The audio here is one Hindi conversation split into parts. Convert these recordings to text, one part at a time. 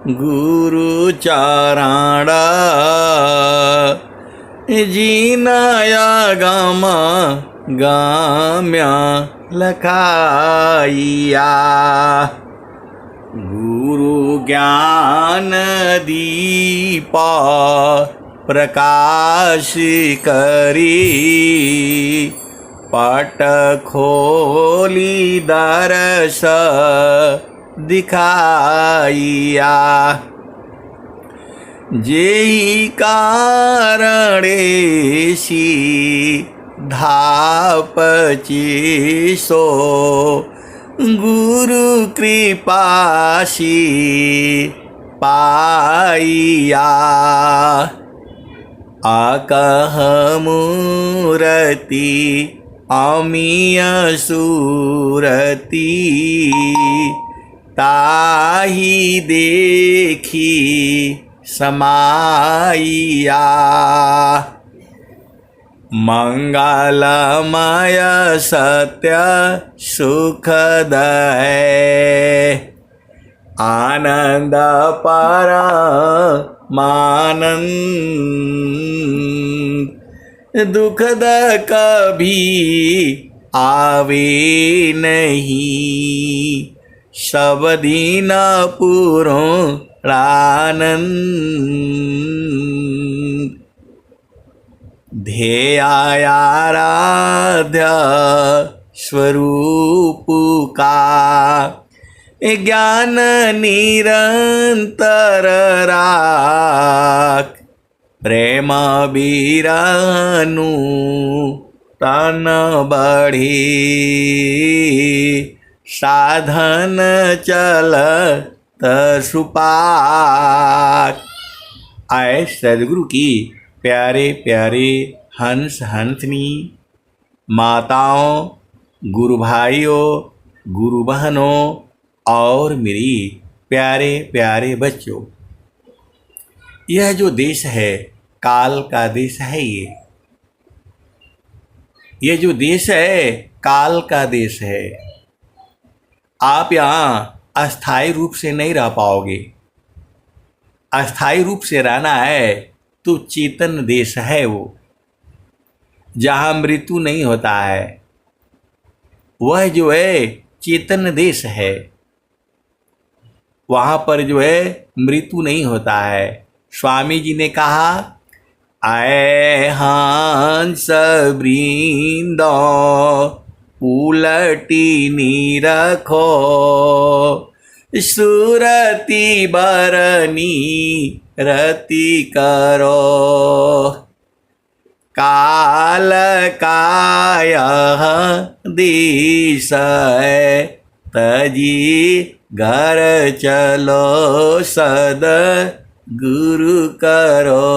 गुरु चाराणा जीनाया गामा गाम्या लखाइया। गुरु ज्ञान दीपा प्रकाश करी पट खोली दरस दिखाइया। जेहि कारणेशी धापची सो गुरु कृपाशी पाइया। आकह मूरति अमीय सूरति ताहि देखी समाइया। मंगलमय सत्य सुखदय आनंद परमानंद दुखद कभी आवे नहीं सब दीन पूर्णानंद। ध्येयाराध्य स्वरूप का ज्ञान निरंतर राख प्रेम बीरानु तन बढ़ी साधन चलत सुपाक। आए सदगुरु की प्यारे प्यारे हंस हंसनी माताओं, गुरु भाइयों, गुरु बहनों और मेरी प्यारे प्यारे बच्चों, यह जो देश है काल का देश है। ये जो देश है काल का देश है। आप यहाँ अस्थायी रूप से नहीं रह पाओगे। अस्थायी रूप से रहना है तो चेतन देश है वो, जहाँ मृत्यु नहीं होता है। वह जो है चेतन देश है, वहाँ पर जो है मृत्यु नहीं होता है। स्वामी जी ने कहा, आए हंस वृंद उलटी निरखो सुरति बरनी रति करो काल काय दिश तजी घर चलो सद गुरु करो।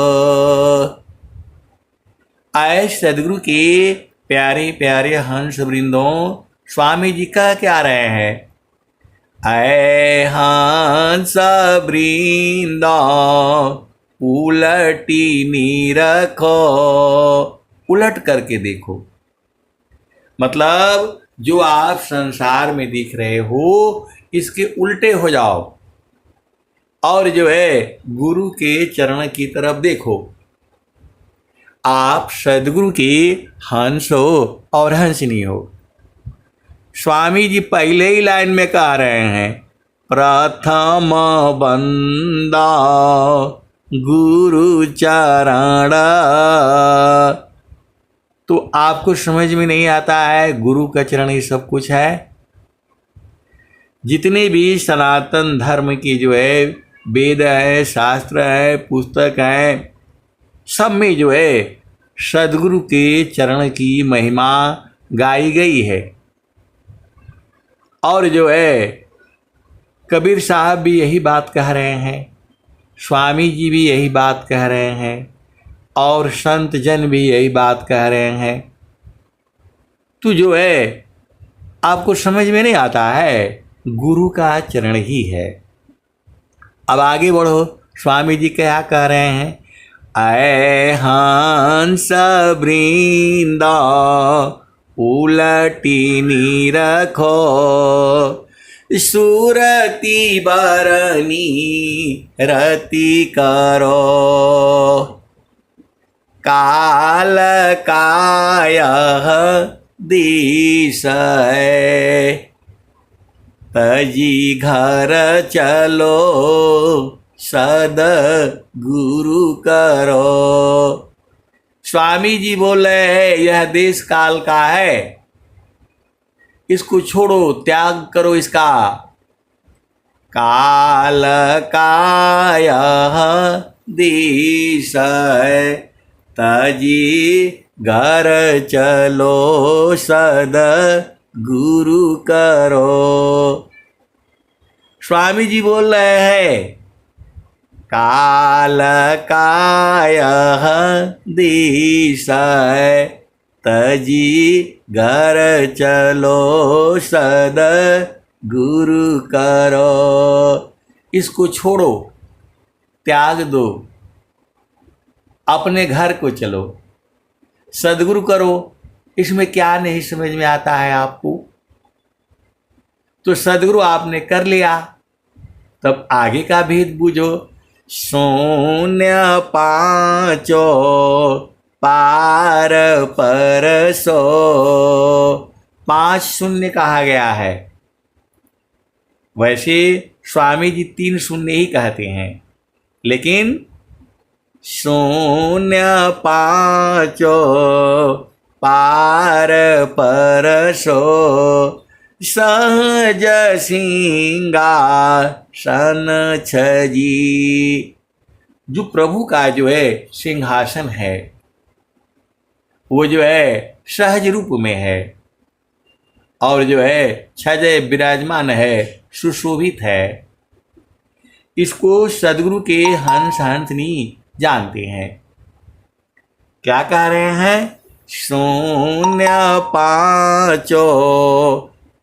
आए सदगुरु के प्यारे प्यारे हंस वृंदों, स्वामी जी कह क्या रहे हैं? आए हंस वृंद उलटी निरखो, उलट करके देखो। मतलब जो आप संसार में दिख रहे हो इसके उल्टे हो जाओ और जो है गुरु के चरण की तरफ देखो। आप सदगुरु के हंस हो और हंसनी हो। स्वामी जी पहले ही लाइन में कह रहे हैं, प्रथम बंदा गुरु चरण। तो आपको समझ में नहीं आता है गुरु का चरण ही सब कुछ है। जितने भी सनातन धर्म की जो है वेद है, शास्त्र है, पुस्तक है, सब में जो है सदगुरु के चरण की महिमा गाई गई है। और जो है कबीर साहब भी यही बात कह रहे हैं, स्वामी जी भी यही बात कह रहे हैं और संत जन भी यही बात कह रहे हैं। तो जो है आपको समझ में नहीं आता है गुरु का चरण ही है। अब आगे बढ़ो, स्वामी जी क्या कह रहे हैं? आए हंस वृंद उलटी निरखो सुरति बरनी रति करो काल काय दिस है तजी घर चलो सद गुरु करो। स्वामी जी बोल रहे हैं यह देश काल का है, इसको छोड़ो, त्याग करो इसका। काल काय दिस है तजी घर चलो सद गुरु करो। स्वामी जी बोल रहे हैं काल काय दिस है तजी घर चलो सद गुरु करो। इसको छोड़ो, त्याग दो, अपने घर को चलो, सदगुरु करो। इसमें क्या नहीं समझ में आता है आपको? तो सदगुरु आपने कर लिया, तब आगे का भेद बूझो। शून्य पांचो पार परसो, 5 शून्य कहा गया है। वैसे स्वामी जी 3 शून्य ही कहते हैं, लेकिन शून्य पांचो पार परसो सहज सिंहासन छजी। जो प्रभु का जो है सिंहासन है वो जो है सहज रूप में है और जो है छजय विराजमान है, सुशोभित है। इसको सदगुरु के हंस हंसनी जानते हैं। क्या कह रहे हैं? शून्य पांचो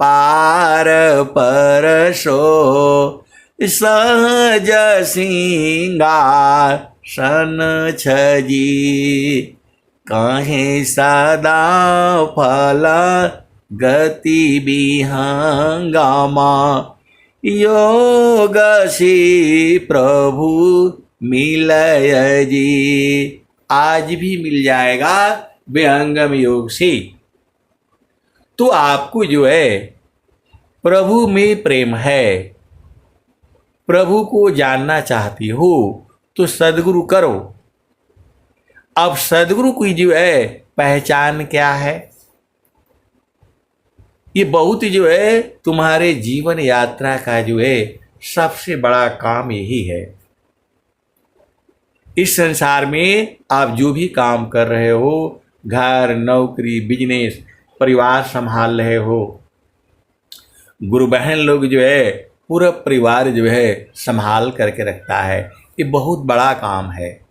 पार परसो सहज सिंहासन छजी कहे सदा फल गति विहंगमा योग से प्रभु मिलय जी। आज भी मिल जाएगा विहंगम योग से। तो आपको जो है प्रभु में प्रेम है, प्रभु को जानना चाहती हो तो सदगुरु करो। अब सदगुरु की जो है पहचान क्या है? ये बहुत जो है तुम्हारे जीवन यात्रा का जो है सबसे बड़ा काम यही है। इस संसार में आप जो भी काम कर रहे हो, घर, नौकरी, बिजनेस, परिवार संभाल रहे हो, गुरु बहन लोग जो है पूरा परिवार जो है संभाल करके रखता है, ये बहुत बड़ा काम है।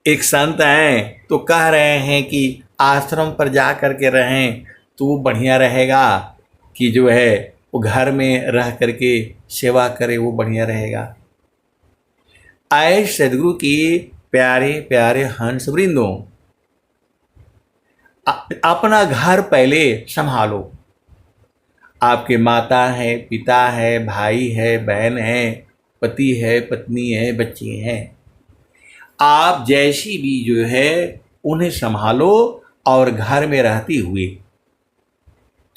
एक संत हैं तो कह रहे हैं कि आश्रम पर जा करके रहें तो वो बढ़िया रहेगा कि जो है वो घर में रह करके सेवा करे, वो बढ़िया रहेगा। आए सदगुरु की प्यारे प्यारे हंस वृंदों, अपना घर पहले संभालो। आपके माता है, पिता है, भाई है, बहन है, पति है, पत्नी है, बच्चे हैं। आप जैसी भी जो है उन्हें संभालो और घर में रहते हुए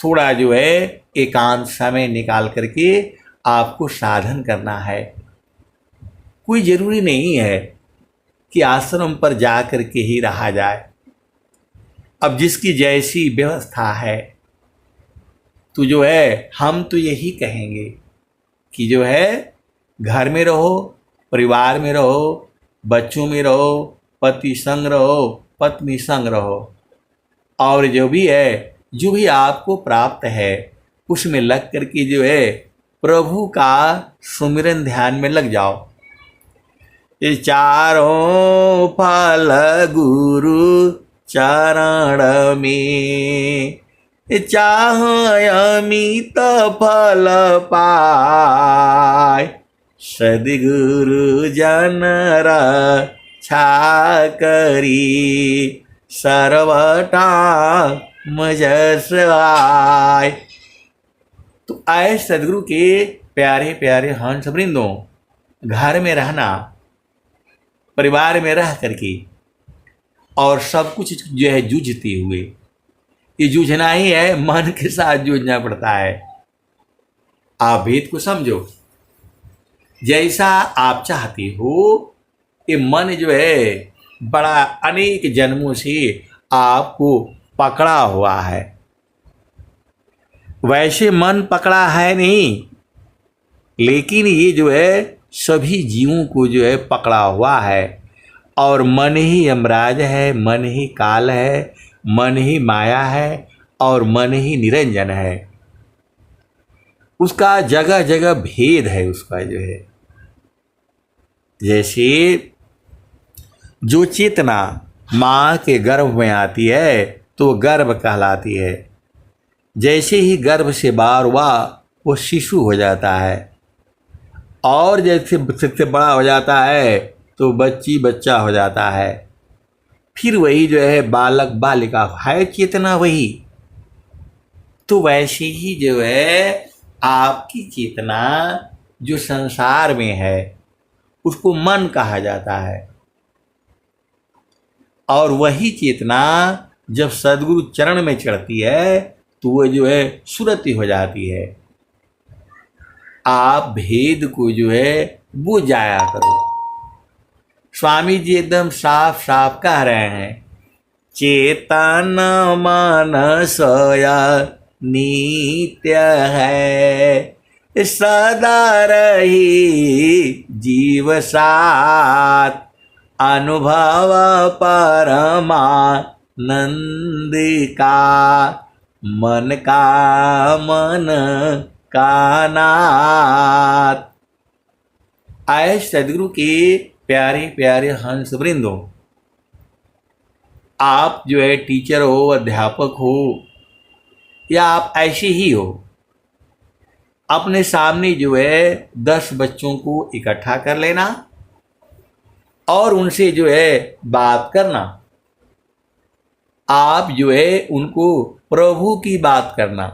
थोड़ा जो है एकांत समय निकाल करके आपको साधन करना है। कोई ज़रूरी नहीं है कि आश्रम पर जा कर के ही रहा जाए। अब जिसकी जैसी व्यवस्था है तो जो है हम तो यही कहेंगे कि जो है घर में रहो, परिवार में रहो, बच्चों में रहो, पति संग रहो, पत्नी संग रहो, और जो भी है, जो भी आपको प्राप्त है उसमें लग करके जो है प्रभु का सुमिरन ध्यान में लग जाओ। ये चारों फल गुरु चरण में चाह अमित फल पाय सद्गुरु जन रक्षा करी सर्वटा मजसवाय। तो आए सदगुरु के प्यारे प्यारे हंस वृंदों, घर में रहना, परिवार में रह करके और सब कुछ जो है जूझते हुए, ये जूझना ही है, मन के साथ जूझना पड़ता है। आप भेद को समझो, जैसा आप चाहते हो। ये मन जो है बड़ा अनेक जन्मों से आपको पकड़ा हुआ है। वैसे मन पकड़ा है नहीं, लेकिन ये जो है सभी जीवों को जो है पकड़ा हुआ है। और मन ही यमराज है, मन ही काल है, मन ही माया है और मन ही निरंजन है। उसका जगह जगह भेद है उसका जो है। जैसे जो चेतना माँ के गर्भ में आती है तो गर्भ कहलाती है। जैसे ही गर्भ से बाहर हुआ वो शिशु हो जाता है, और जैसे बड़ा हो जाता है तो बच्ची बच्चा हो जाता है। फिर वही जो है बालक बालिका है, चेतना वही। तो वैसे ही जो है आपकी चेतना जो संसार में है उसको मन कहा जाता है। और वही चेतना जब सद्गुरु चरण में चढ़ती है तो वह जो है सुरति हो जाती है। आप भेद को जो है बुझ जाया करो। स्वामी जी एकदम साफ साफ कह रहे हैं, चेतन मनसया नित्य है, सदा रही जीव साथ, अनुभव परमानंद का, मन का मन का नाथ। आए सदगुरु के प्यारे प्यारे हंस वृंदों, आप जो है टीचर हो, अध्यापक हो, या आप ऐसे ही हो, अपने सामने जो है 10 बच्चों को इकट्ठा कर लेना और उनसे जो है बात करना। आप जो है उनको प्रभु की बात करना।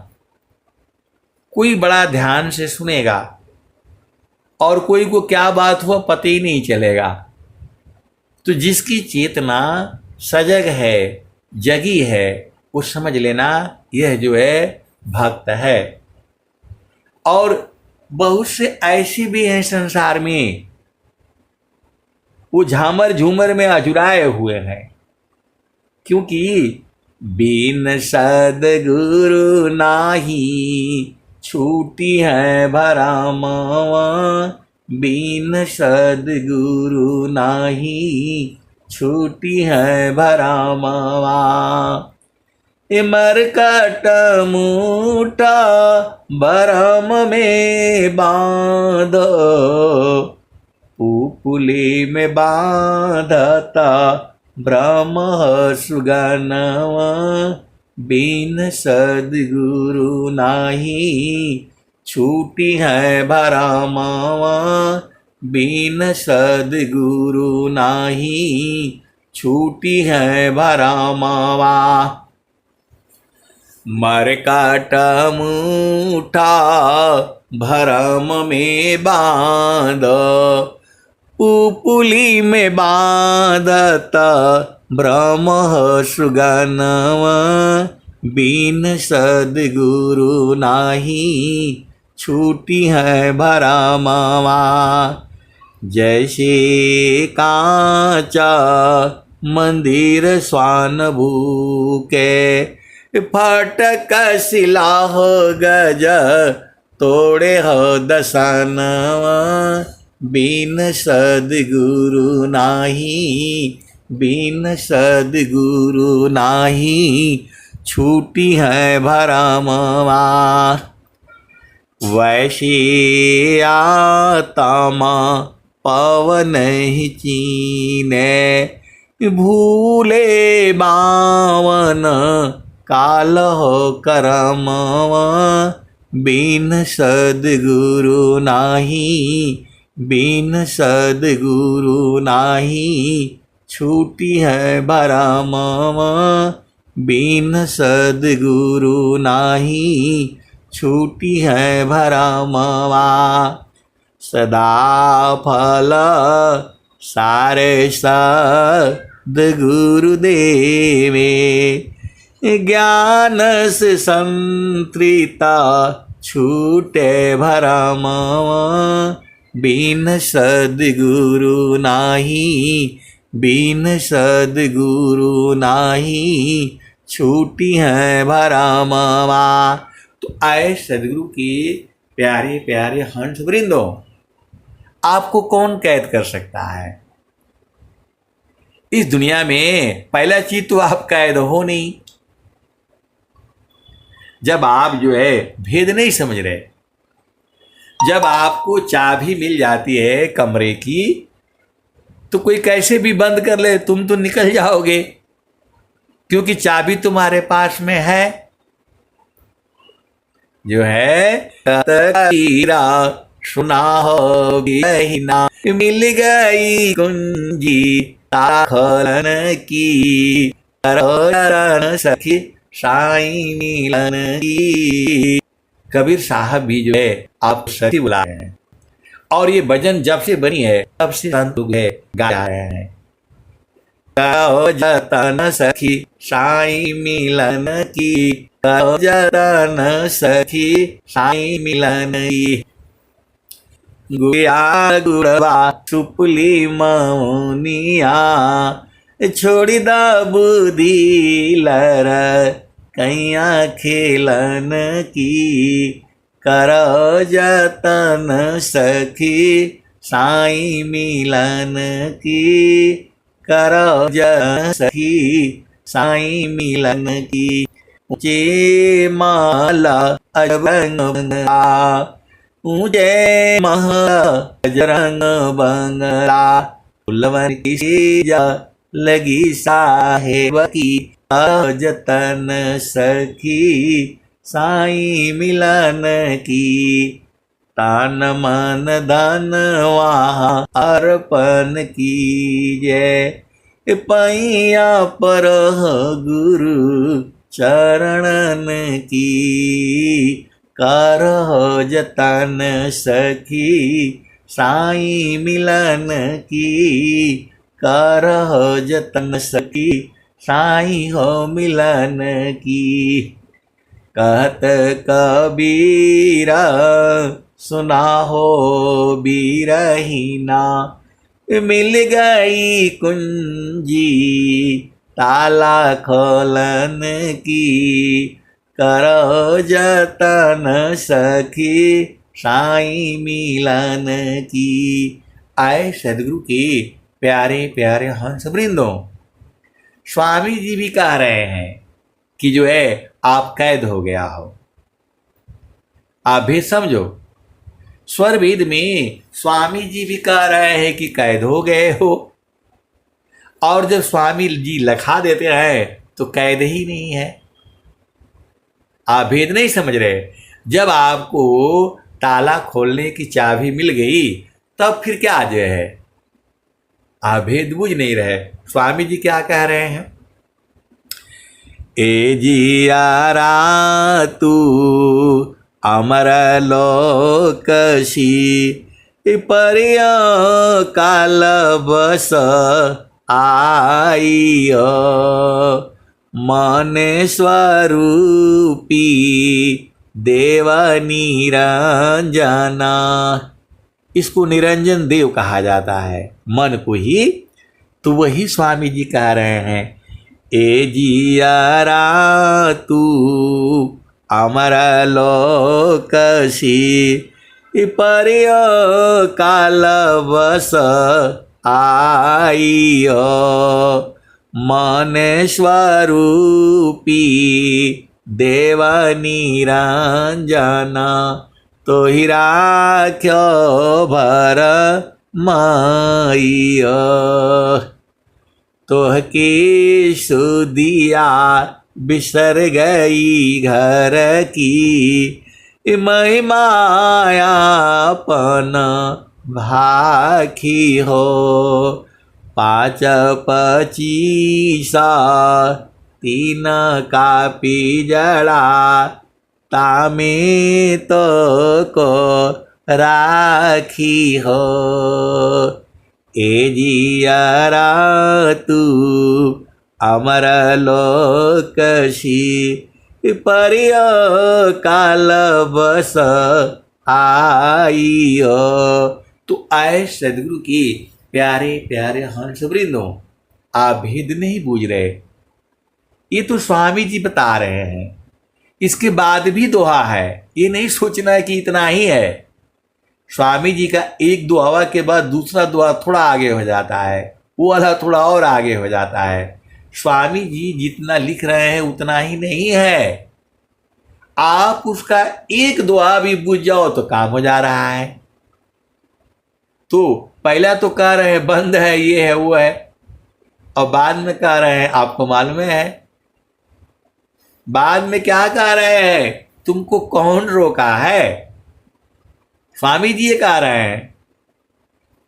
कोई बड़ा ध्यान से सुनेगा और कोई को क्या बात हुआ पता ही नहीं चलेगा। तो जिसकी चेतना सजग है, जगी है, वो समझ लेना यह जो है भक्त है। और बहुत से ऐसे भी हैं संसार में, वो झामर झूमर में अजुराए हुए हैं। क्योंकि बिन सद्गुरु नाही छूटी है भरमवा, बिन सद्गुरु नाही छूटी है भरमवा। मरकट मूठा भरम में बांध, पुपुली में बांधता ब्रह्म सुगनवा, बिन सद्गुरु नाही छूटी है भरमवा, बिन सद्गुरु नाही छूटी है भरमवा। मरकट मूठा भरम में बांध, पुपुली में बांधता ब्रह्म सुगनवा, बिन सद्गुरु नाही छूटी है भरमवा। जैसे कांचा मंदिर स्वान भूके, फाटक सिलाह गज तोड़े हो दसनवा, बिन सद्गुरु नाही, बिन सद्गुरु नाही छूटी है भरमवा। वैसे आत्मा पवन ही चीने, भूले बावन काल हो करमवा, बिन सद्गुरु नाही, बिन सद्गुरु नाही छूटी है भरमवा, बिन सद्गुरु नाही छूटी है भरमवा। सदा फल सारे सद्गुरु देवे, ज्ञान से संतृता छूटे भरमवा। बिन सद्गुरु नाही, बिन सद्गुरु नाही, छूटी है भरमवा। तो आए सद्गुरु के प्यारे प्यारे हंस वृंदो, आपको कौन कैद कर सकता है इस दुनिया में? पहला चीज तो आप कैद हो नहीं। जब आप जो है भेद नहीं समझ रहे, जब आपको चाबी मिल जाती है कमरे की, तो कोई कैसे भी बंद कर ले, तुम तो निकल जाओगे, क्योंकि चाबी तुम्हारे पास में है। जो है तकीरा सुना हो बिना, मिल गई कुंजी ताखलन की, करो सखी साईं मिलन की। कबीर साहब भी जो है आप सखी बुला रहे हैं, और ये भजन जब से बनी है तब से संत लोग गा रहे हैं। करो जतन सखी साईं मिलन की, करो जतन सखी साईं मिलन की। गुड़िया गुड़वा सुपली मौनिया, छोड़ी दा बुद्धि लर कैया खेलन की, करो जतन सखी साईं मिलन की, करो जतन सखी साईं मिलन की। ऊंचे माला अजरंग बंगला, ऊंचे महला अजरंग बंगला, फुलवन की सीजा लगी साहेब की, जतन सखी साईं मिलन की। तान मन धन वहाँ अर्पण कीजे, पैया पर गुरु चरणन की, करह जतन सखी साईं मिलन की, करह जतन सखी साईं हो मिलन की। कहत कबीरा सुना हो बीरहीना, मिल गई कुंजी ताला खोलन की, करो जतन सखी साईं मिलन की। आए सदगुरु के प्यारे प्यारे हंस वृंदों, स्वामी जी भी कह रहे हैं कि जो है आप कैद हो गया हो। आप भी समझो, स्वर वेद में स्वामी जी भी कह रहे हैं कि कैद हो गए हो, और जब स्वामी जी लिखा देते हैं तो कैद ही नहीं है। आप भेद नहीं समझ रहे। जब आपको ताला खोलने की चाबी मिल गई तब फिर क्या जो है आप भेद बुझ नहीं रहे। स्वामी जी क्या कह रहे हैं? ए जियारा तू अमर लोकसी, परिया काल बस आइयो, मन स्वरूपी देव निरंजना। इसको निरंजन देव कहा जाता है, मन को ही। तो वही स्वामी जी कह रहे हैं, ए जियारा तू अमर लोकसी, परियो काल बस आइयो, मन स्वरूपी देव निरंजना, तो ही राख्यो भर माइयो, तोह की सुदिया बिसर गई घर की, मैं मायापन भाखी हो, 5-25 3 का पिजड़ा, तामे तो को राखी हो। ए जियारा तू अमर लोकशी परिय काल बस आई हो। तो आए सदगुरु की प्यारे प्यारे हंस वृंदों, आप भेद नहीं बूझ रहे, ये तो स्वामी जी बता रहे हैं। इसके बाद भी दोहा है, ये नहीं सोचना कि इतना ही है। स्वामी जी का एक दुआ के बाद दूसरा दुआ थोड़ा आगे हो जाता है, वो वाला थोड़ा और आगे हो जाता है। स्वामी जी जितना लिख रहे हैं उतना ही नहीं है। आप उसका एक दुआ भी बुझ जाओ तो काम हो जा रहा है। तो पहला तो कह रहे हैं बंद है, ये है वो है, और बाद में कह रहे हैं आपको मालूम है। बाद में क्या कह रहे हैं, तुमको कौन रोका है। स्वामी जी ये कह रहे हैं,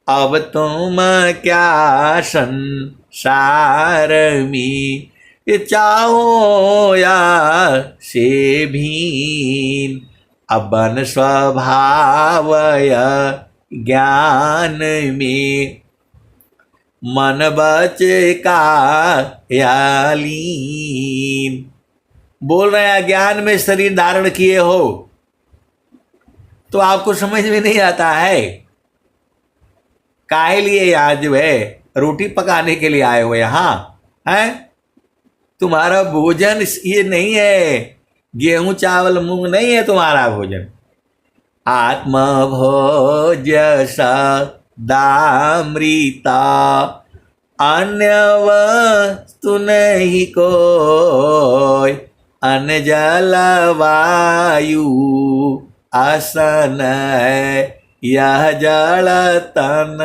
अब तुम क्या संसार में चाहो या से भीन, अबन स्वभाव ज्ञान में मन बचे का यालीन। बोल रहे हैं ज्ञान में शरीर धारण किए हो तो आपको समझ में नहीं आता है काहे लिए यहाँ जो है रोटी पकाने के लिए आए हो यहाँ हैं। तुम्हारा भोजन ये नहीं है, गेहूं चावल मूंग नहीं है तुम्हारा भोजन। आत्म भोज सदामृता अन्य वस्तु नहीं कोई, अन्न जल वायु आसन है, यह जड़ तन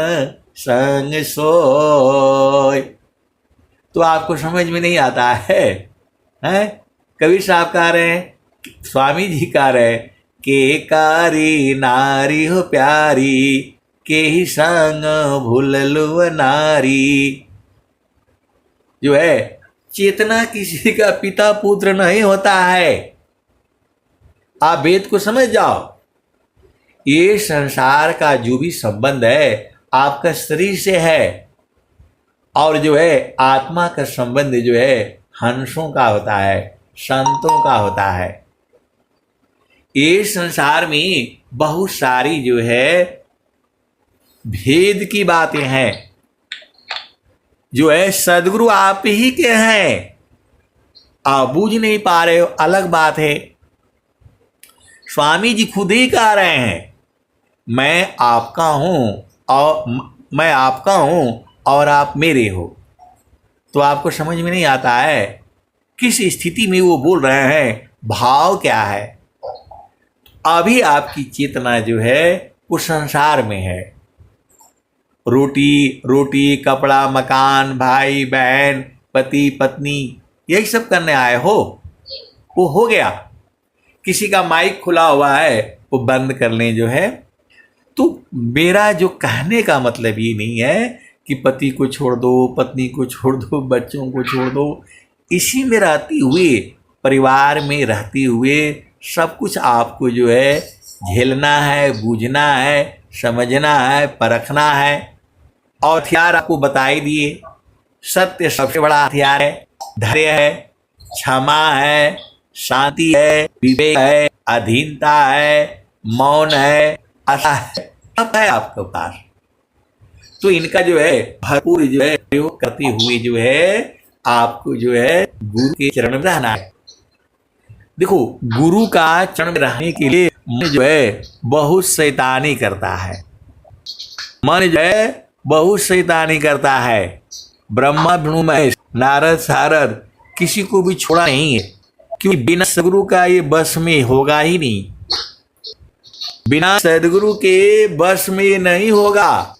संग सोय। तो आपको समझ में नहीं आता है, हैं? कबीर साहब कह रहे हैं, स्वामी जी कह रहे हैं के कारी नारी हो प्यारी, के ही संग भूल लुव नारी। जो है चेतना किसी का पिता पुत्र नहीं होता है। आप वेद को समझ जाओ। ये संसार का जो भी संबंध है आपका शरीर से है, और जो है आत्मा का संबंध जो है हंसों का होता है, संतों का होता है। ये संसार में बहुत सारी जो है भेद की बातें हैं, जो है सदगुरु आप ही के हैं, आप बूझ नहीं पा रहे हो, अलग बात है। स्वामी जी खुद ही कह रहे हैं, मैं आपका हूं और आप मेरे हो। तो आपको समझ में नहीं आता है किस स्थिति में वो बोल रहे हैं, भाव क्या है। अभी आपकी चेतना जो है वो संसार में है। रोटी कपड़ा मकान भाई बहन पति पत्नी यही सब करने आए हो, वो हो गया। किसी का माइक खुला हुआ है वो बंद कर लें जो है। तो मेरा जो कहने का मतलब ये नहीं है कि पति को छोड़ दो, पत्नी को छोड़ दो, बच्चों को छोड़ दो। इसी में रहती हुए, परिवार में रहते हुए सब कुछ आपको जो है झेलना है, बूझना है, समझना है, परखना है। और हथियार आपको बता ही दिए, सत्य सबसे बड़ा हथियार है, धैर्य है, क्षमा है, शांति है, विवेक है, अधीनता है, मौन है, आशा है, सब है आपके पास। तो इनका जो है भरपूर जो है प्रयोग करते हुए जो है आपको जो है गुरु के चरण में रहना है। देखो गुरु का चरण में रहने के लिए मन जो है बहुत शैतानी करता है, मन जो है बहुत शैतानी करता है। ब्रह्मा विष्णु महेश नारद सारद किसी को भी छोड़ा नहीं है, क्योंकि बिना सदगुरु का ये बस में होगा ही नहीं। बिना सदगुरु के बस में ये नहीं होगा।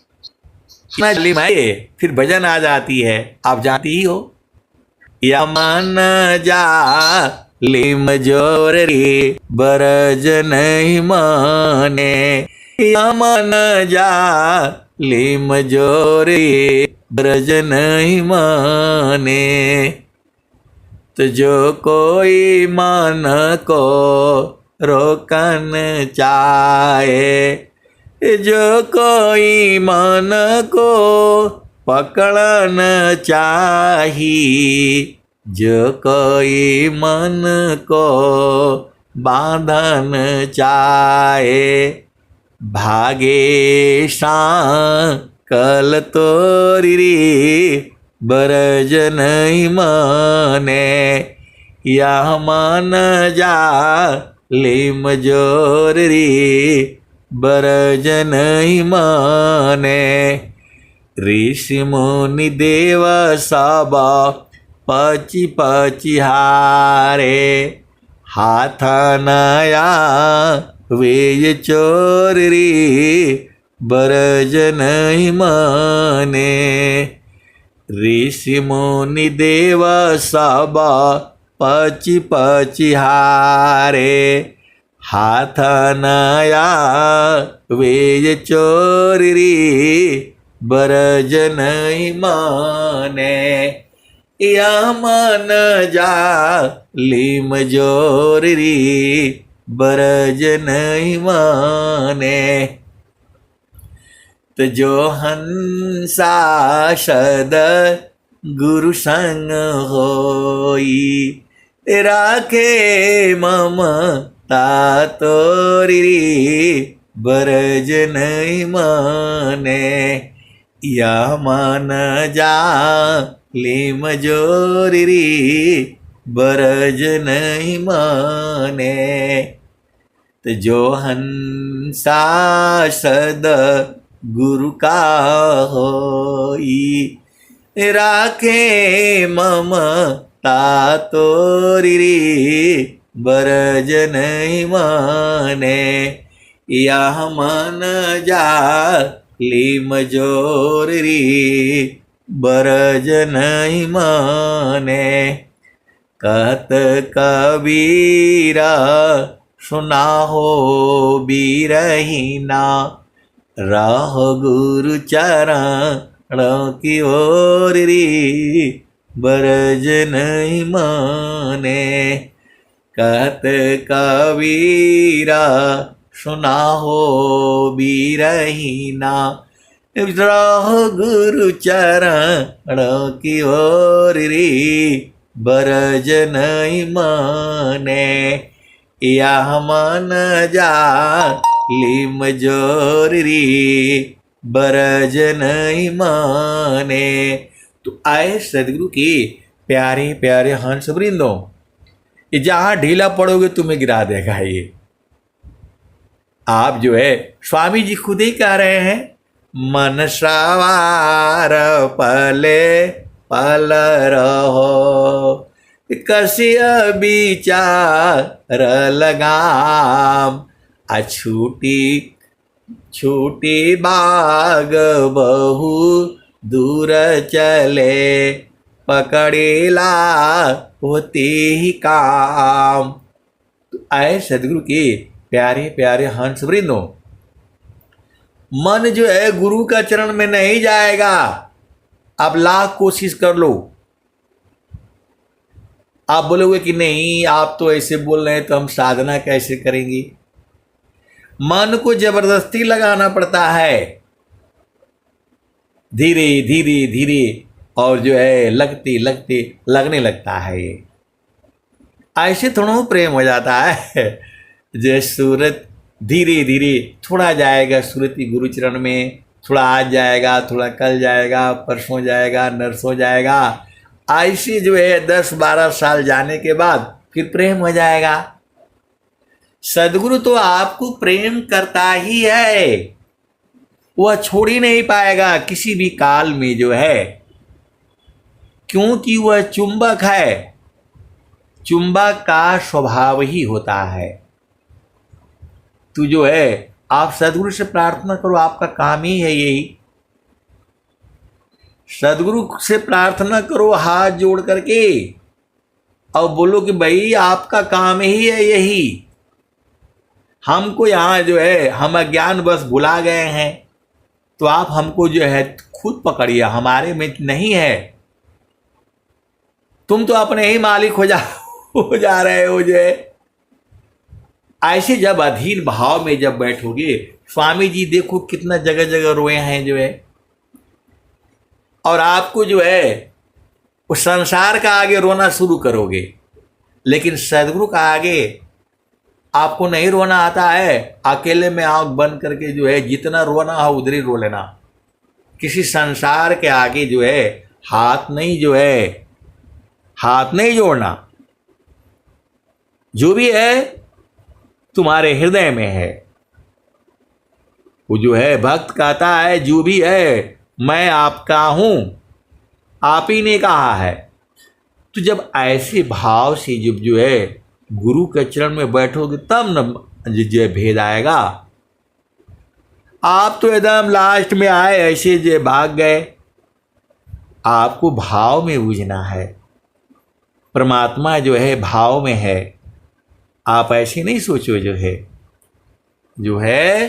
फिर भजन आ जाती है, आप जानती ही हो, या मन जा लिम जोर रे बरज नहीं माने, या मन जा लिम जोर रे ब्रज नहीं माने। तो जो कोई मन को रोकन चाहे। जो कोई मन को पकड़न चाही, जो कोई मन को बांधन चाहे। भागे कल तोरी बरज नहीं माने, यह मन जा लिम जोरी बरज नहीं माने। ऋषि मुनि देव सब पची पची हारे, हाथ नया वे चोरी बरज नहीं माने। ऋषि मुनि देव सब पची पची हारे, हाथ नया वे चोरी बरज नहीं माने। या मन जा लिम जोरी बरज नहीं माने। तो जो हंसा सद गुरु संग होई, राखे ममता तोरी बरज नहीं माने। या मन जा लिम जोरी बरज नहीं माने। तो जो हंसा सद गुरु का होई, राखे ममता तोरी बरज नहीं माने। यह मन जा लिम जोरी बरज नहीं माने। कहत कबीरा सुना हो बीरहीना, राह गुरु चरण की ओर बरज नहीं माने। कहत कबीरा सुना हो बीरहीना, राह गुरु चरण की ओर बरज नहीं माने। यह मन जा लिम जोरी बरज नहीं माने। तो आए सदगुरु के प्यारे प्यारे हंस वृंदों, ये जहाँ ढीला पड़ोगे तुम्हें गिरा देगा। ये आप जो है स्वामी जी खुद ही कह रहे हैं, मन सवार पले पल रहो, कसिय विचार लगाम। अछूटी छूटी बाग बहु दूर चले, पकड़ेला होती ही काम। तो आए सदगुरु के प्यारे प्यारे हंस वृंदों, मन जो है गुरु का चरण में नहीं जाएगा। आप लाख कोशिश कर लो, आप बोलोगे कि नहीं आप तो ऐसे बोल रहे हैं तो हम साधना कैसे करेंगे। मन को जबरदस्ती लगाना पड़ता है, धीरे धीरे धीरे, और जो है लगते लगते लगने लगता है। ये ऐसे थोड़ा प्रेम हो जाता है। जो सूरत धीरे धीरे थोड़ा जाएगा सूरती गुरुचरण में, थोड़ा आज जाएगा, थोड़ा कल जाएगा, परसों जाएगा, नरसों जाएगा। ऐसे जो है 10-12 साल जाने के बाद फिर प्रेम हो जाएगा। सदगुरु तो आपको प्रेम करता ही है, वह छोड़ ही नहीं पाएगा किसी भी काल में जो है, क्योंकि वह चुंबक है। चुंबक का स्वभाव ही होता है। तो जो है आप सदगुरु से प्रार्थना करो, आपका काम ही है यही। सदगुरु से प्रार्थना करो हाथ जोड़ करके, और बोलो कि भाई आपका काम ही है यही। हमको यहाँ जो है हम अज्ञान बस भुला गए हैं, तो आप हमको जो है खुद पकड़िए, हमारे में नहीं है। तुम तो अपने ही मालिक हो जा रहे हो जो है। ऐसे जब अधीन भाव में जब बैठोगे, स्वामी जी देखो कितना जगह जगह रोए हैं जो है, और आपको जो है उस संसार का आगे रोना शुरू करोगे, लेकिन सदगुरु का आगे आपको नहीं रोना आता है। अकेले में आंख बंद करके जो है जितना रोना हो उधर ही रो लेना। किसी संसार के आगे जो है हाथ नहीं जोड़ना। जो भी है तुम्हारे हृदय में है। वो जो है भक्त कहता है जो भी है मैं आपका हूं, आप ही ने कहा है। तो जब ऐसे भाव से जब जो है गुरु के चरण में बैठोगे तब न जो भेद आएगा। आप तो एकदम लास्ट में आए ऐसे जो भाग गए। आपको भाव में बूझना है। परमात्मा जो है भाव में है। आप ऐसे नहीं सोचो जो है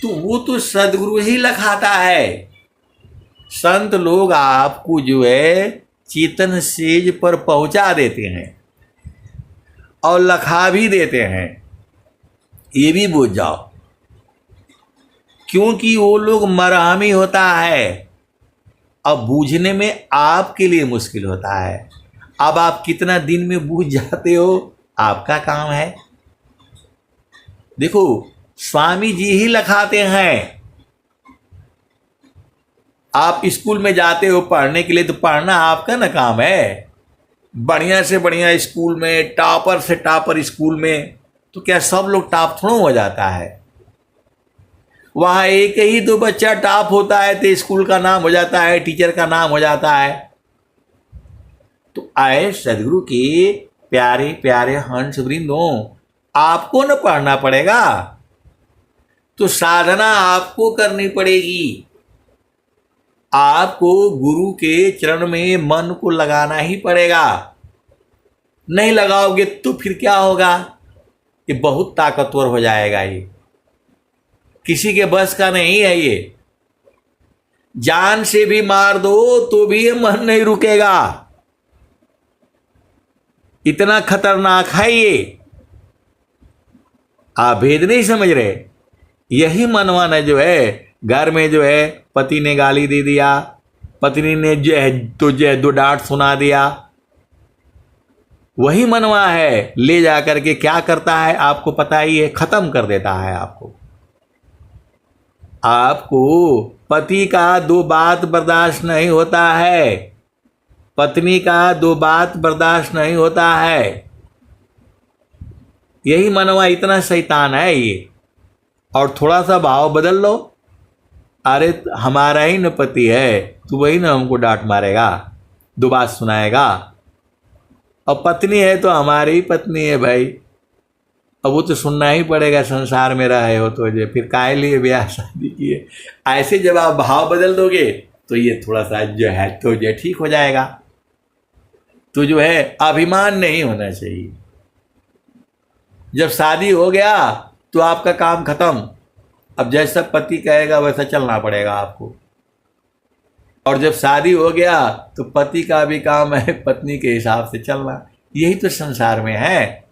तो वो तो सदगुरु ही लखाता है। संत लोग आपको जो है चेतन सेज पर पहुंचा देते हैं और लखा भी देते हैं। ये भी बूझ जाओ, क्योंकि वो लोग मरहमी होता है। अब बूझने में आपके लिए मुश्किल होता है। अब आप कितना दिन में बूझ जाते हो आपका काम है। देखो स्वामी जी ही लखाते हैं। आप स्कूल में जाते हो पढ़ने के लिए तो पढ़ना आपका ना काम है। बढ़िया से बढ़िया स्कूल में, टॉपर से टॉपर स्कूल में, तो क्या सब लोग टॉप थोड़ा हो जाता है। वहां एक ही दो बच्चा टॉप होता है तो स्कूल का नाम हो जाता है, टीचर का नाम हो जाता है। तो आए सदगुरु के प्यारे प्यारे हंस वृंदों, आपको न पढ़ना पड़ेगा तो साधना आपको करनी पड़ेगी। आपको गुरु के चरण में मन को लगाना ही पड़ेगा। नहीं लगाओगे तो फिर क्या होगा? ये बहुत ताकतवर हो जाएगा। ये किसी के बस का नहीं है। ये जान से भी मार दो तो भी ये मन नहीं रुकेगा। इतना खतरनाक है ये। आप भेद नहीं समझ रहे। यही मनवाना जो है घर में जो है पति ने गाली दे दिया, पत्नी ने जो है तो जो है दो डांट सुना दिया, वही मनवा है ले जाकर के क्या करता है आपको पता ही है, खत्म कर देता है आपको पति का दो बात बर्दाश्त नहीं होता है, पत्नी का दो बात बर्दाश्त नहीं होता है। यही मनवा इतना शैतान है ये। और थोड़ा सा भाव बदल लो, अरे हमारा ही न पति है तो वही ना हमको डांट मारेगा, दो बात सुनाएगा। और पत्नी है तो हमारी ही पत्नी है भाई, अब वो तो सुनना ही पड़ेगा। संसार में रहे हो तो जो फिर काहे लिए ब्याह शादी किए। ऐसे जब आप भाव बदल दोगे तो ये थोड़ा सा जो है तो जो ठीक हो जाएगा। तो जो है अभिमान नहीं होना चाहिए। जब शादी हो गया तो आपका काम खत्म। अब जैसा पति कहेगा वैसा चलना पड़ेगा आपको। और जब शादी हो गया तो पति का भी काम है पत्नी के हिसाब से चलना। यही तो संसार में है,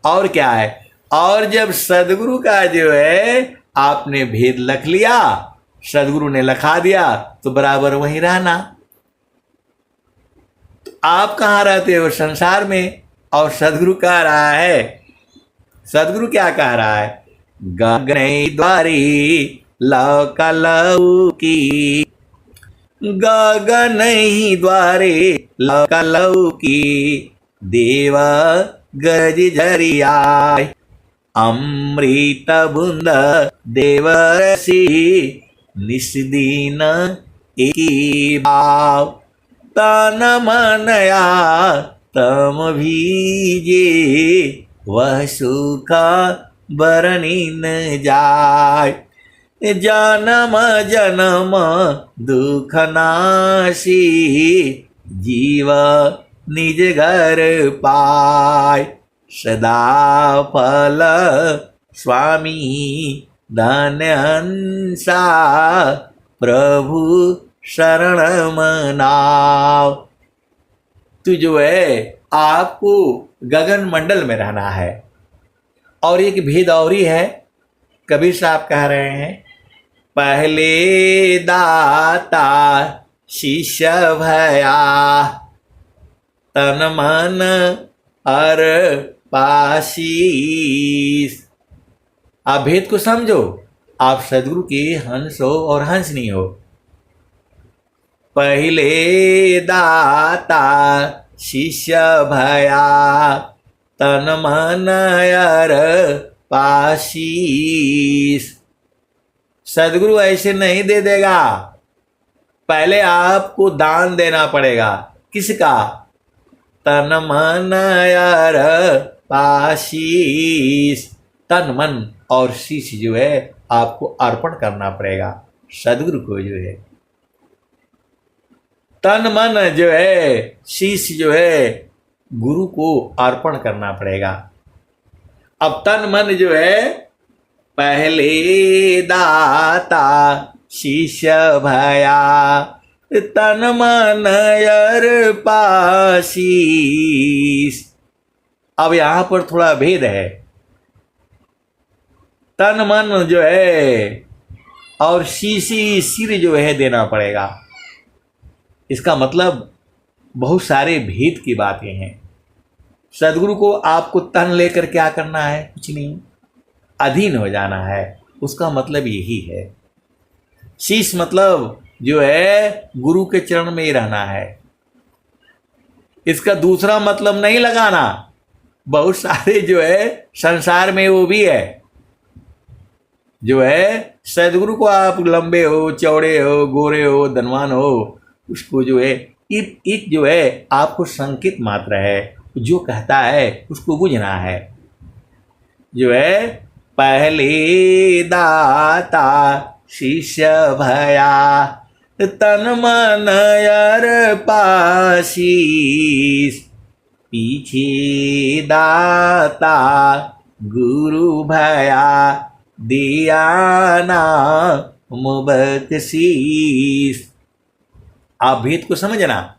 और क्या है। और जब सदगुरु का जो है आपने भेद लख लिया, सदगुरु ने लखा दिया, तो बराबर वहीं रहना। तो आप कहाँ रहते हो? संसार में। और सदगुरु कह रहा है, सदगुरु क्या कह रहा है? गगन द्वारी लौका लौकी, गगन ही द्वारे लौका लौकी, देवा गज झरियाय, अमृत बुंद देवरसी, निस्दीन एकी भाव, तन मनया तम भीजे, वह सुख बरनी न जाय, जन्म जन्म दुख नाशी, जीव निज घर पाय, सदा फल स्वामी धन्यंसा, प्रभु शरण मनाव। तो जो है आपको गगन मंडल में रहना है। और एक भेद और ही है, कबीर साहब कह रहे हैं, पहले दाता शिष्य भया, तन मन अर्पाशीष। आप भेद को समझो, आप सदगुरु के हंस हो और हंसनी हो। पहले दाता शिष्य भया, तन मन अर्पाशीष। सदगुरु ऐसे नहीं दे देगा, पहले आपको दान देना पड़ेगा। किसका? तन मन अर्पाशीष। तन मन और शीश जो है आपको अर्पण करना पड़ेगा सदगुरु को। जो है तन मन जो है, शीश जो है, गुरु को अर्पण करना पड़ेगा। अब तन मन जो है, पहले दाता शिष्य भया, तन मन अर्पाशीष। अब यहां पर थोड़ा भेद है। तन मन जो है और शीशी सिर जो है देना पड़ेगा। इसका मतलब बहुत सारे भेद की बातें हैं। सदगुरु को आपको तन लेकर क्या करना है? कुछ नहीं, अधीन हो जाना है। उसका मतलब यही है। शीश मतलब जो है गुरु के चरण में ही रहना है। इसका दूसरा मतलब नहीं लगाना। बहुत सारे जो है संसार में वो भी है, जो है सदगुरु को आप लंबे हो, चौड़े हो, गोरे हो, धनवान हो, उसको जो है एक जो है आपको संकेत मात्र है। जो कहता है उसको बुझना है। जो है पहले दाता शिष्य भया, तन मन अर्पाशीष। पीछे दाता गुरु भया, दिया नाम बख्शीश। आप भेद को समझना।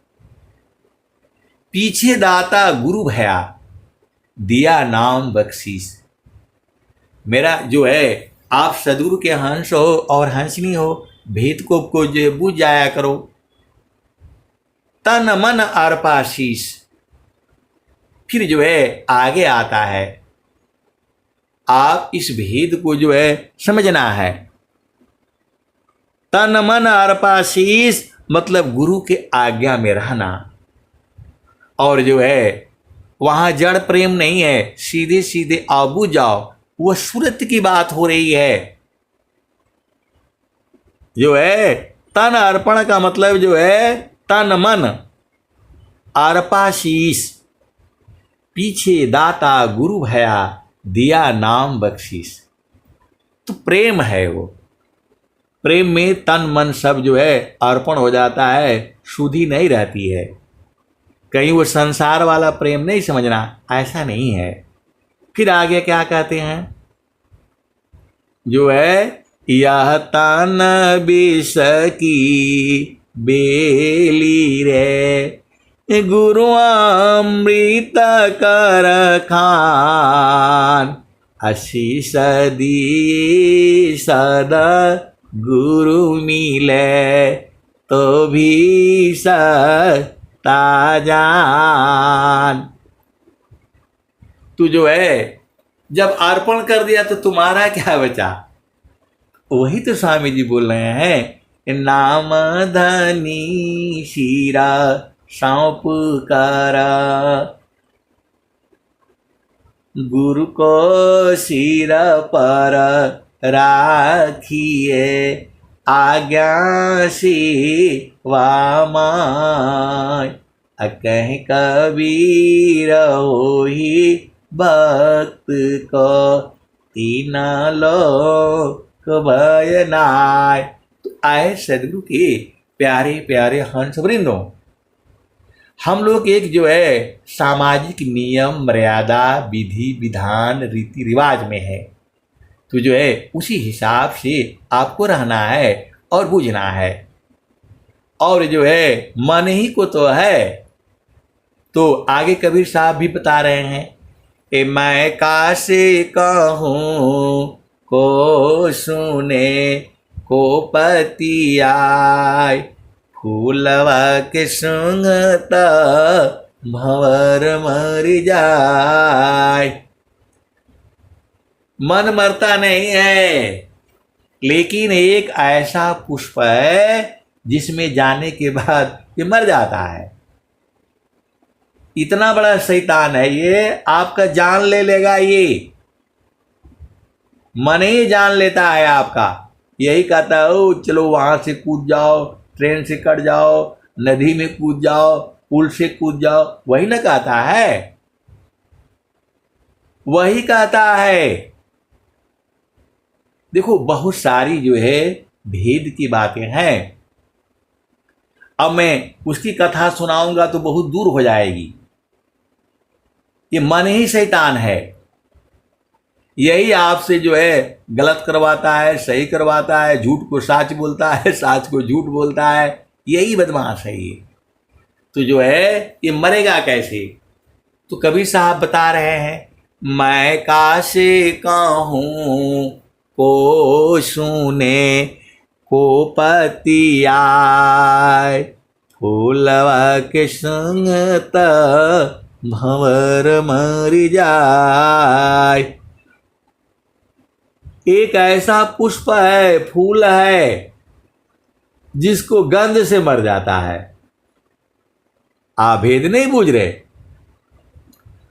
पीछे दाता गुरु भया, दिया नाम बख्शीश। मेरा जो है आप सदगुरु के हंस हो और हंसनी हो, भेद को जो बुझ जाया करो। तन मन अर्पाशीष। फिर जो है आगे आता है, आप इस भेद को जो है समझना है। तन मन अर्पाशीष मतलब गुरु के आज्ञा में रहना। और जो है वहां जड़ प्रेम नहीं है, सीधे सीधे आबू जाओ। वह सूरत की बात हो रही है। जो है तन अर्पण का मतलब जो है तन मन अर्पाशीष। पीछे दाता गुरु भया, दिया नाम बख्शीश। तो प्रेम है वो। प्रेम में तन मन सब जो है अर्पण हो जाता है, शुद्धि नहीं रहती है। कहीं वो संसार वाला प्रेम नहीं समझना, ऐसा नहीं है। फिर आगे क्या कहते हैं? जो है यह तन विष की बेली रे, गुरु अमृत कर खान। आशीष दी सदा गुरु मिले, तो भी सकता जान। तू जो है जब अर्पण कर दिया तो तुम्हारा क्या बचा? वही तो स्वामी जी बोल रहे हैं, नाम धनी शीरा सौंप करा, गुरु को सिर पर राखिए, आज्ञा सेवा माय। कह कबीर होहि भक्त को, तीन लोक भय नाय। तो आए सदगुरु के प्यारे प्यारे हंस वृंदों, हम लोग एक जो है सामाजिक नियम मर्यादा विधि विधान रीति रिवाज में है। तो जो है उसी हिसाब से आपको रहना है और बूझना है। और जो है मन ही को तो है। तो आगे कबीर साहब भी बता रहे हैं, ए मैं कासे कहूँ को सुने को पति आय, फूलवा के सुंगत भंवर मर जाय। मन मरता नहीं है, लेकिन एक ऐसा पुष्प है जिसमें जाने के बाद ये मर जाता है। इतना बड़ा शैतान है ये, आपका जान ले लेगा। ये मन ही जान लेता है आपका। यही कहता है ओ चलो वहां से कूद जाओ, ट्रेन से कट जाओ, नदी में कूद जाओ, पुल से कूद जाओ। वही ना कहता है, वही कहता है। देखो बहुत सारी जो है भेद की बातें हैं। अब मैं उसकी कथा सुनाऊंगा तो बहुत दूर हो जाएगी। ये मन ही शैतान है, यही आपसे जो है गलत करवाता है, सही करवाता है, झूठ को सच बोलता है, सच को झूठ बोलता है। यही बदमाश है ये। तो जो है ये मरेगा कैसे? तो कबीर साहब बता रहे हैं, मैं कासे कहूँ को सुने को पति आय, फूलवा के संगत भंवर मर जाय। एक ऐसा पुष्प है, फूल है, जिसको गंध से मर जाता है। आप भेद नहीं बूझ रहे।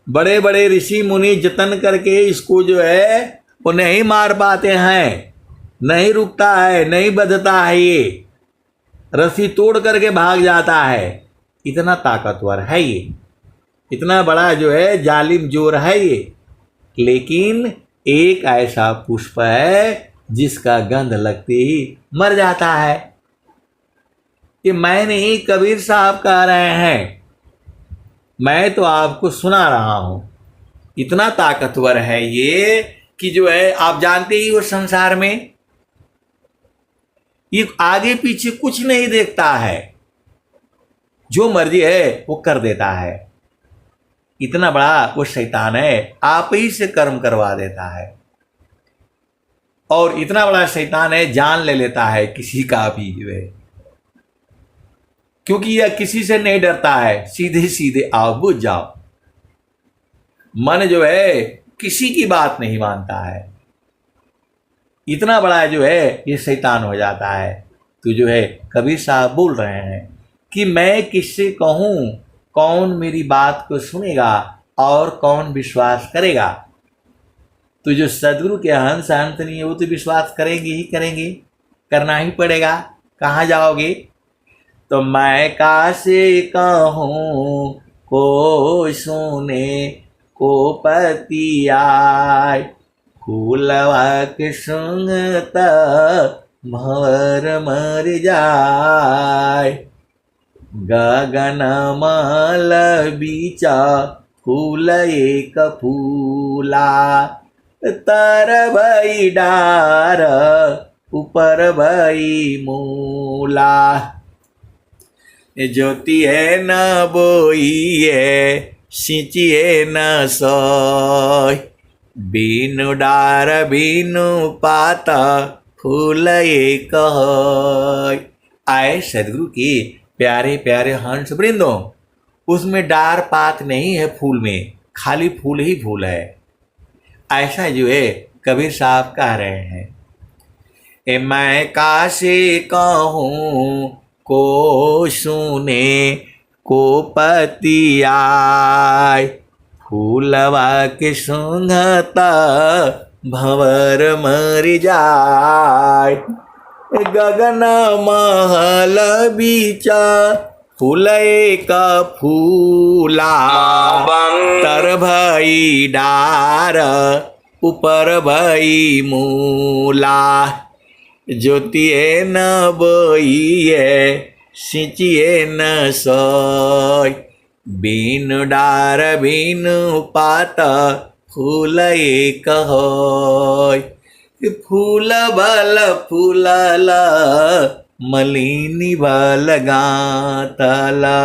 बड़े बड़े ऋषि मुनि जतन करके इसको जो है वो नहीं मार पाते हैं, नहीं रुकता है, नहीं बधता है। ये रस्सी तोड़ करके भाग जाता है। इतना ताकतवर है ये, इतना बड़ा जो है जालिम जोर है ये। लेकिन एक ऐसा पुष्प है जिसका गंध लगते ही मर जाता है। ये मैं नहीं, कबीर साहब कह रहे हैं। मैं तो आपको सुना रहा हूं। इतना ताकतवर है ये कि जो है आप जानते ही हो, संसार में ये आगे पीछे कुछ नहीं देखता है, जो मर्जी है वो कर देता है। इतना बड़ा वो शैतान है, आप ही से कर्म करवा देता है। और इतना बड़ा शैतान है, जान ले लेता है किसी का भी जो है, क्योंकि यह किसी से नहीं डरता है। सीधे सीधे आओ बुझ जाओ। मन जो है किसी की बात नहीं मानता है। इतना बड़ा जो है ये शैतान हो जाता है। तो जो है कबीर साहब बोल रहे हैं कि मैं किससे कहूँ, कौन मेरी बात को सुनेगा और कौन विश्वास करेगा। तो जो सदगुरु के हंस अंत नहीं है वो तो विश्वास करेंगे ही करेंगे, करना ही पड़ेगा। कहाँ जाओगे? तो मैं कासे कहूँ को सुने को पति आय, फूलवा के संगत भंवर मर जाय। गगन मल बीचा फूल एक फूला, तर भई डार ऊपर भई मूला। ज्योति है न बोइए सिंचिए न सोय, बीनु डार बीनु पाता फूल एक होय। आए सदगुरु के प्यारे प्यारे हंस वृंदों, उसमें डार पात नहीं है फूल में, खाली फूल ही फूल है। ऐसा जो है कबीर साहब कह रहे हैं। ए मैं कासे कहूँ को सुने को पति आय, फूलवा के सुंघत भंवर मर जाय। गगन महल बीचा फूल एक फूला, तर भई डार ऊपर भई मूला। ज्योतिए न बोइए सिंचिए न सोय, बीनु डार बीनु पात फूल एक होय। फूल बल फूलला मलिनी बल गातला,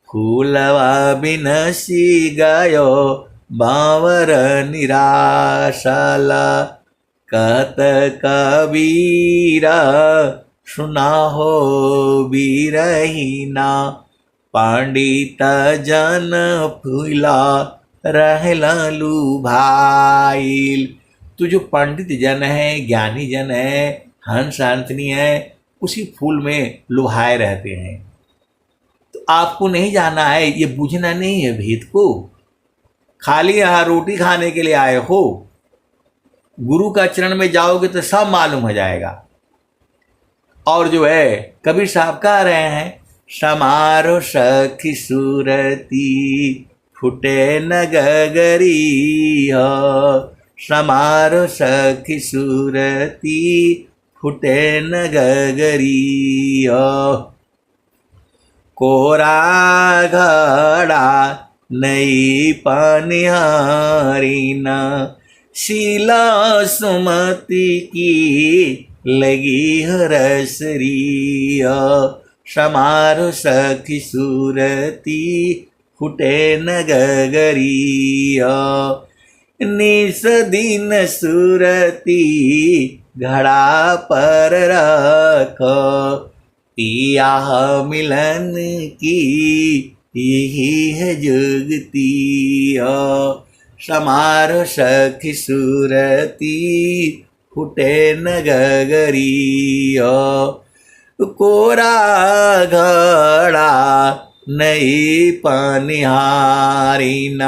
फूलवा बिनसी गयो बावर निराशाला कहत कबीरा, सुना हो बीरहीना, पंडित जन फूला रहला लुभाइल। तो जो पंडित जन है, ज्ञानी जन है, हंस हंसनी है, उसी फूल में लुभाए रहते हैं। तो आपको नहीं जाना है, ये बूझना नहीं है भेद को। खाली यहाँ रोटी खाने के लिए आए हो, गुरु का चरण में जाओगे तो सब मालूम हो जाएगा। और जो है कबीर साहब कह रहे हैं, समारो सखी सूरती फुटे न गगरी हो, समारो सखी सूरती फुटे न गगरी हो, कोरा घड़ा नई पनिहारी न, शीला सुमति की लगी हरसरी, समारो सखी सूरती फुटे न गगरी, निस दिन सूरती घड़ा पर रखो, पिया मिलन की यही है जुगती, समारो सखी सूरती फुटे न गगरी, कोरा घड़ा नई पनिहारी न,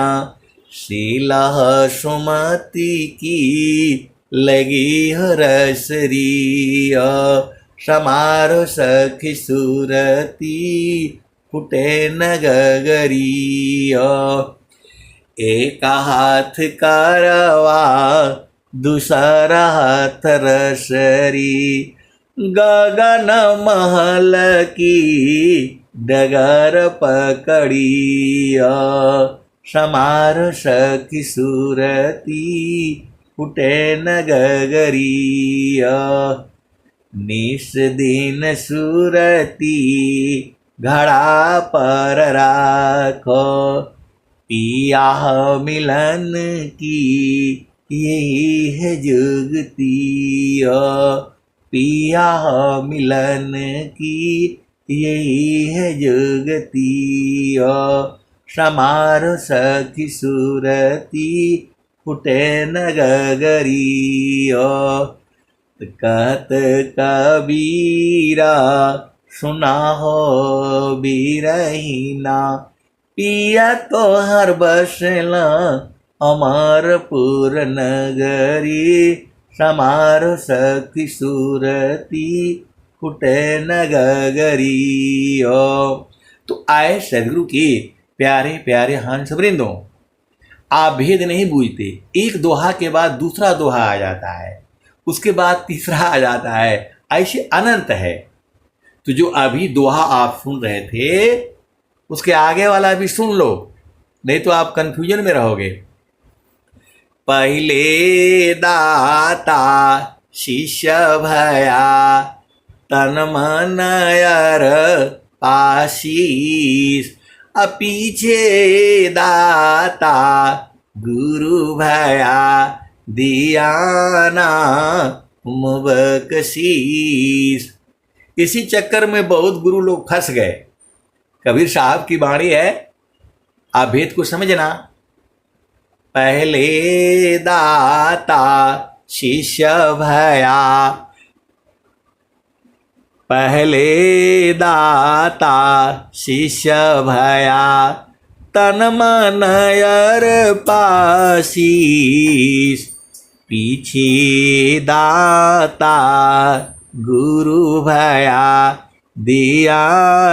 शीला सुमति की लगी हरसरी, समारो सखी सूरती फुटे न गगरी, एक हाथ करवा दूसरा हाथ रसरी, गगन महल की डगर पकड़ी, समारो सखी सूरती फुटे न गगरी, निस दिन सूरती घड़ा पर राखो, पिया मिलन की यही है जुगती, पिया मिलन की यही है जुगती, समारो सखी सूरती फुटे न गगरी, कहत कबीरा, सुना हो बीरहीना, पिया तो हर बसला अमरपुर नगरी, समारो सखी सूरती फुटे न गगरी। तो आए सदगुरु के प्यारे प्यारे हंस वृंदों, आप भेद नहीं बूझते, एक दोहा के बाद दूसरा दोहा आ जाता है, उसके बाद तीसरा आ जाता है, ऐसे अनंत है। तो जो अभी दोहा आप सुन रहे थे उसके आगे वाला भी सुन लो, नहीं तो आप कंफ्यूजन में रहोगे। पहले दाता शिष्य भया, तन मन अर आशीष, पीछे दाता गुरु भया, दिया नाम बख्शीश। इसी चक्कर में बहुत गुरु लोग फंस गए। कबीर साहब की वाणी है, आप भेद को समझना। पहले दाता शिष्य भया, पहले दाता शिष्य भया, तन मन अर पाशीष, पीछे दाता गुरु भया, दिया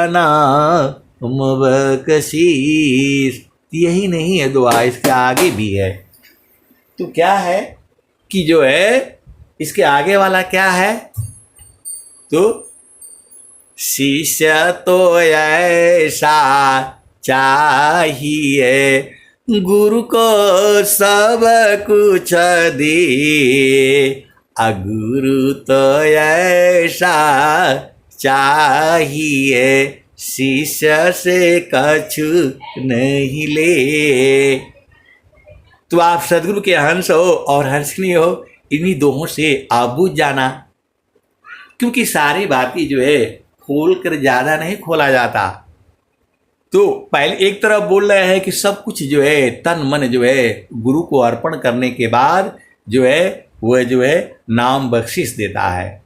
नाम बख्शीश। यही नहीं है दुआ, इसके आगे भी है। तो क्या है कि जो है इसके आगे वाला क्या है, तो शिष्य तो ऐसा चाहिए, गुरु को सब कुछ दे, गुरु तो ऐसा चाहिए, शिष्य से कछु नहीं ले। तो आप सदगुरु के हंस हो और हंसनी हो, इन्हीं दोनों से आप बूझ जाना। क्योंकि सारी बातें जो है खोल कर ज़्यादा नहीं खोला जाता। तो पहले एक तरफ बोल रहे हैं कि सब कुछ जो है तन मन जो है गुरु को अर्पण करने के बाद जो है वह जो है नाम बख्शिश देता है।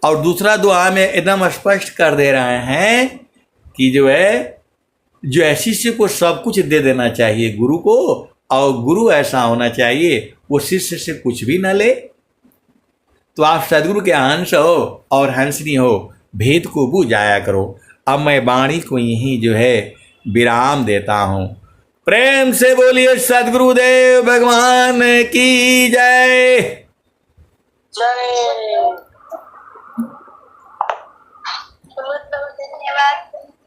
और दूसरा दुआ में एकदम स्पष्ट कर दे रहे हैं कि जो है जो है शिष्य को सब कुछ दे देना चाहिए गुरु को, और गुरु ऐसा होना चाहिए वो शिष्य से कुछ भी न ले। तो आप सदगुरु के हंस हो और हंसनी हो, भेद को बूझ जाया करो। अब मैं वाणी को यहीं जो है विराम देता हूँ। प्रेम से बोलिए सदगुरुदेव भगवान की जय। जय। बहुत बहुत धन्यवाद।